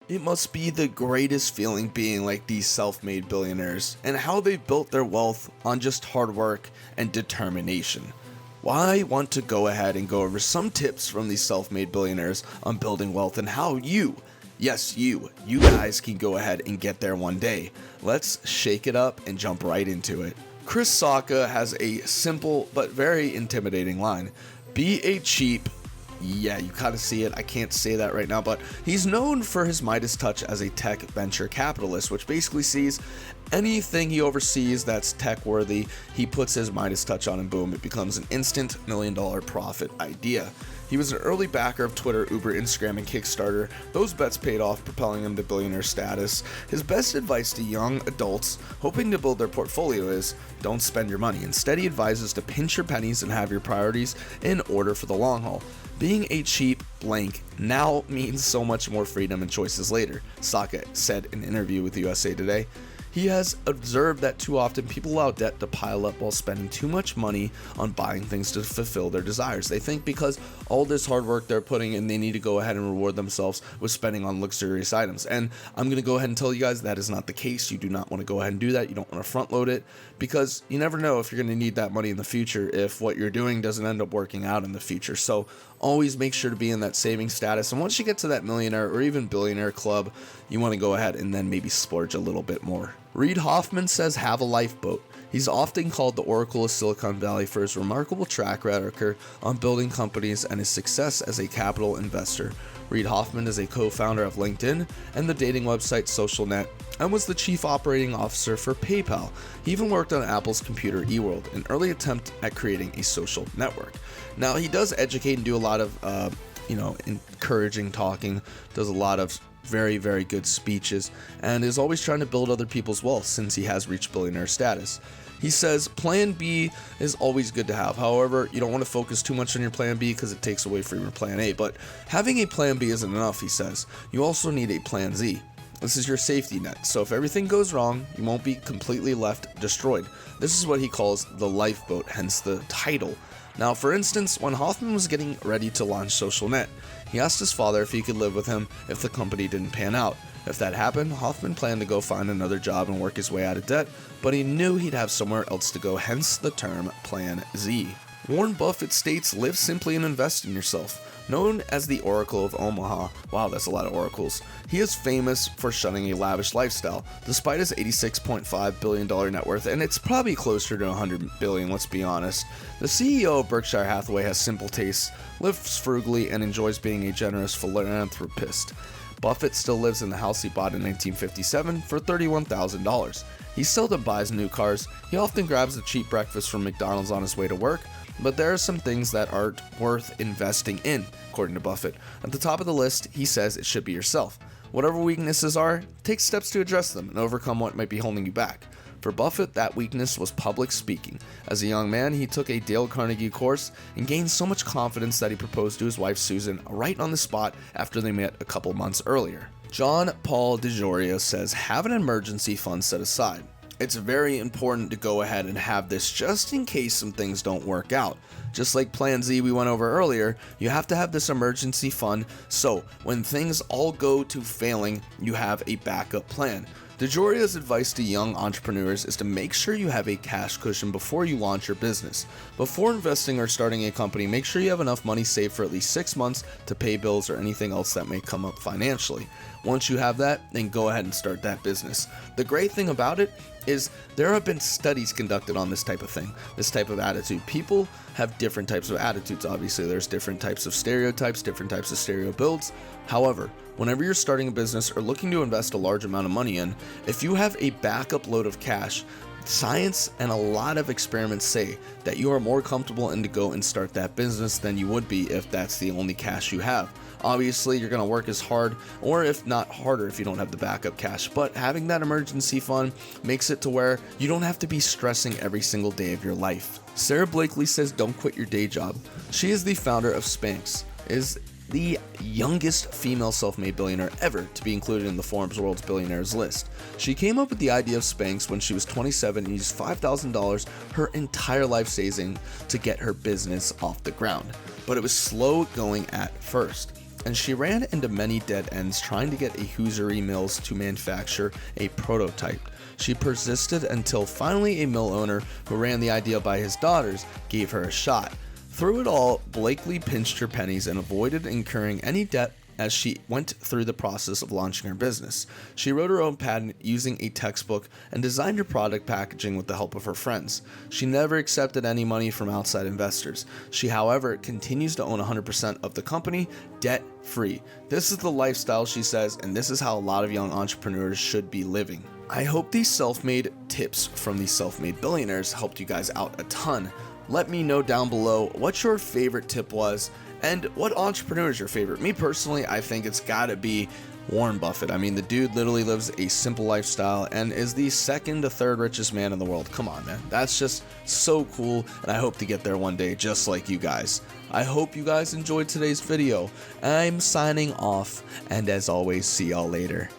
It must be the greatest feeling being like these self-made billionaires and how they built their wealth on just hard work and determination. Well, I want to go ahead and go over some tips from these self-made billionaires on building wealth and how you guys can go ahead and get there one day. Let's shake it up and jump right into it. Chris Sacca has a simple but very intimidating line. Be a cheap, yeah, you kind of see it. I can't say that right now, but he's known for his Midas touch as a tech venture capitalist, which basically sees anything he oversees that's tech worthy, he puts his Midas touch on and boom, it becomes an instant $1 million profit idea. He was an early backer of Twitter, Uber, Instagram, and Kickstarter. Those bets paid off, propelling him to billionaire status. His best advice to young adults hoping to build their portfolio is, don't spend your money. Instead, he advises to pinch your pennies and have your priorities in order for the long haul. Being a cheap blank now means so much more freedom and choices later, Sacca said in an interview with USA Today. He has observed that too often people allow debt to pile up while spending too much money on buying things to fulfill their desires. They think because all this hard work they're putting in, they need to go ahead and reward themselves with spending on luxurious items. And I'm going to go ahead and tell you guys that is not the case. You do not want to go ahead and do that. You don't want to front load it because you never know if you're going to need that money in the future if what you're doing doesn't end up working out in the future. So always make sure to be in that saving status. And once you get to that millionaire or even billionaire club, you want to go ahead and then maybe splurge a little bit more. Reid Hoffman says have a lifeboat. He's often called the Oracle of Silicon Valley for his remarkable track record on building companies and his success as a capital investor. Reid Hoffman is a co-founder of LinkedIn and the dating website SocialNet and was the chief operating officer for PayPal. He even worked on Apple's computer eWorld, an early attempt at creating a social network. Now, he does educate and do a lot of encouraging talking, does a lot of very, very good speeches, and is always trying to build other people's wealth since he has reached billionaire status. He says plan B is always good to have. However, you don't want to focus too much on your plan B because it takes away from your plan A. But having a plan B isn't enough, he says. You also need a plan Z. This is your safety net. So if everything goes wrong, you won't be completely left destroyed. This is what he calls the lifeboat, hence the title. Now, for instance, when Hoffman was getting ready to launch SocialNet, he asked his father if he could live with him if the company didn't pan out. If that happened, Hoffman planned to go find another job and work his way out of debt, but he knew he'd have somewhere else to go, hence the term Plan Z. Warren Buffett states, live simply and invest in yourself. Known as the Oracle of Omaha, wow, that's a lot of oracles, he is famous for shunning a lavish lifestyle, despite his $86.5 billion net worth, and it's probably closer to $100 billion, let's be honest. The CEO of Berkshire Hathaway has simple tastes, lives frugally, and enjoys being a generous philanthropist. Buffett still lives in the house he bought in 1957 for $31,000. He seldom buys new cars, he often grabs a cheap breakfast from McDonald's on his way to work, but there are some things that aren't worth investing in, according to Buffett. At the top of the list, he says it should be yourself. Whatever weaknesses are, take steps to address them and overcome what might be holding you back. For Buffett, that weakness was public speaking. As a young man, he took a Dale Carnegie course and gained so much confidence that he proposed to his wife Susan right on the spot after they met a couple months earlier. John Paul DeJoria says have an emergency fund set aside. It's very important to go ahead and have this just in case some things don't work out. Just like Plan Z we went over earlier, you have to have this emergency fund so when things all go to failing, you have a backup plan. DeJoria's advice to young entrepreneurs is to make sure you have a cash cushion before you launch your business. Before investing or starting a company, make sure you have enough money saved for at least 6 months to pay bills or anything else that may come up financially. Once you have that, then go ahead and start that business. The great thing about it is there have been studies conducted on this type of thing, this type of attitude. People have different types of attitudes. Obviously, there's different types of stereotypes, different types of stereo builds. However, whenever you're starting a business or looking to invest a large amount of money in, if you have a backup load of cash, science and a lot of experiments say that you are more comfortable in to go and start that business than you would be if that's the only cash you have. Obviously, you're going to work as hard, or if not harder, if you don't have the backup cash. But having that emergency fund makes it to where you don't have to be stressing every single day of your life. Sara Blakely says don't quit your day job. She is the founder of Spanx, is the youngest female self-made billionaire ever to be included in the Forbes World's Billionaires list. She came up with the idea of Spanx when she was 27 and used $5,000, her entire life saving, to get her business off the ground. But it was slow going at first. and she ran into many dead ends trying to get a hosiery mills to manufacture a prototype. She persisted until finally a mill owner who ran the idea by his daughters gave her a shot. Through it all, Blakely pinched her pennies and avoided incurring any debt as she went through the process of launching her business. She wrote her own patent using a textbook and designed her product packaging with the help of her friends. She never accepted any money from outside investors. She, however, continues to own 100% of the company, debt-free. This is the lifestyle, she says, and this is how a lot of young entrepreneurs should be living. I hope these self-made tips from these self-made billionaires helped you guys out a ton. Let me know down below what your favorite tip was and what entrepreneur is your favorite. Me personally, I think it's gotta be Warren Buffett. I mean, the dude literally lives a simple lifestyle and is the second to third richest man in the world. Come on, man. That's just so cool, and I hope to get there one day just like you guys. I hope you guys enjoyed today's video. I'm signing off, and as always, see y'all later.